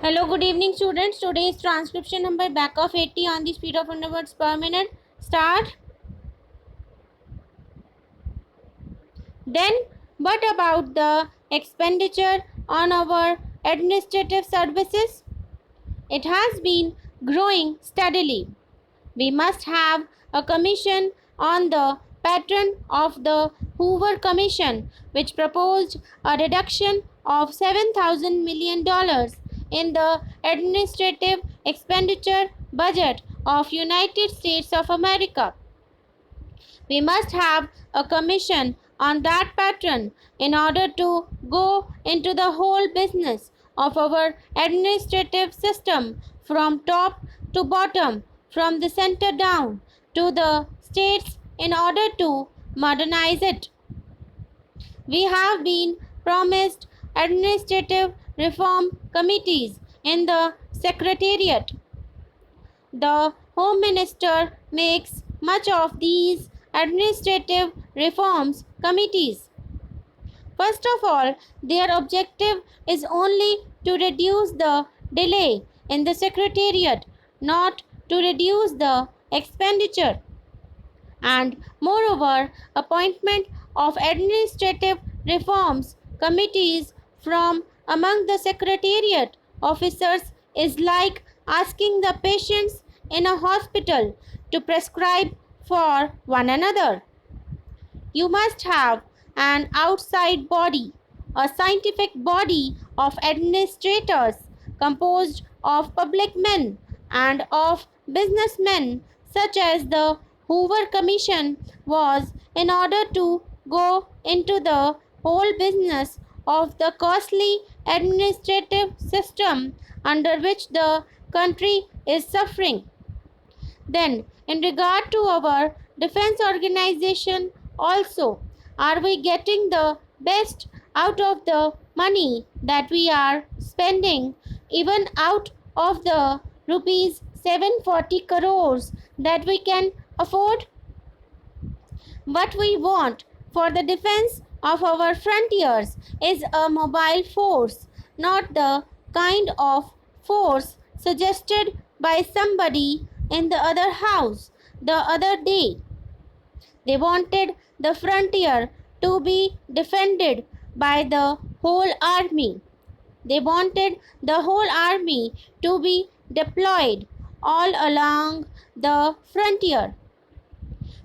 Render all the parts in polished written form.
Hello, good evening, students. Today's transcription number back of 80 on the speed of 100 words per minute. Start. Then, what about the expenditure on our administrative services? It has been growing steadily. We must have a commission on the pattern of the Hoover Commission, which proposed a reduction of $7,000 million in the administrative expenditure budget of United States of America. We must have a commission on that pattern in order to go into the whole business of our administrative system from top to bottom, from the center down to the states in order to modernize it. We have been promised administrative reform committees in the Secretariat. The Home Minister makes much of these administrative reforms committees. First of all, their objective is only to reduce the delay in the Secretariat, not to reduce the expenditure. And moreover, appointment of administrative reforms committees from among the Secretariat officers is like asking the patients in a hospital to prescribe for one another. You must have an outside body, a scientific body of administrators composed of public men and of businessmen, such as the Hoover Commission was, in order to go into the whole business of the costly administrative system under which the country is suffering. Then, in regard to our defense organization, also, are we getting the best out of the money that we are spending, even out of the rupees 740 crores that we can afford? What we want for the defense of our frontiers is a mobile force, not the kind of force suggested by somebody in the other house the other day. They wanted the frontier to be defended by the whole army. They wanted the whole army to be deployed all along the frontier.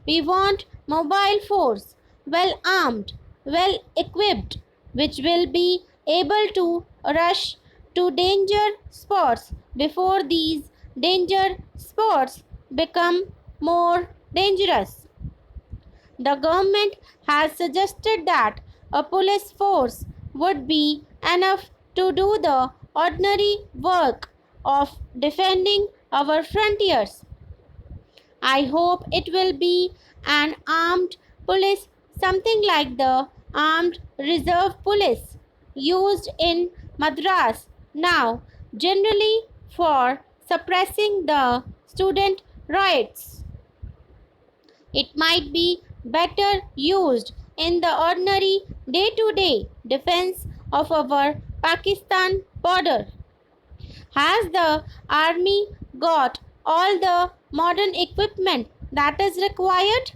We want mobile force, well armed, well equipped, which will be able to rush to danger spots before these danger spots become more dangerous. The government has suggested that a police force would be enough to do the ordinary work of defending our frontiers. I hope it will be an armed police, something like the Armed Reserve Police used in Madras now, generally for suppressing the student riots. It might be better used in the ordinary day-to-day defense of our Pakistan border. Has the army got all the modern equipment that is required?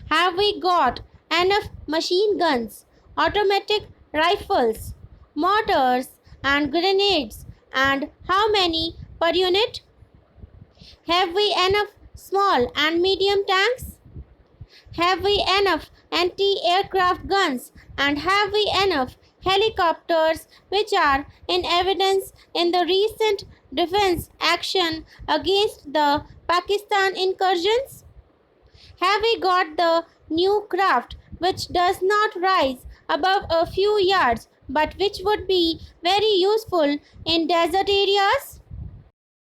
Have we got enough machine guns, automatic rifles, mortars, and grenades, and how many per unit? Have we enough small and medium tanks? Have we enough anti-aircraft guns, and have we enough helicopters which are in evidence in the recent defense action against the Pakistan incursions? Have we got the new craft which does not rise above a few yards but which would be very useful in desert areas?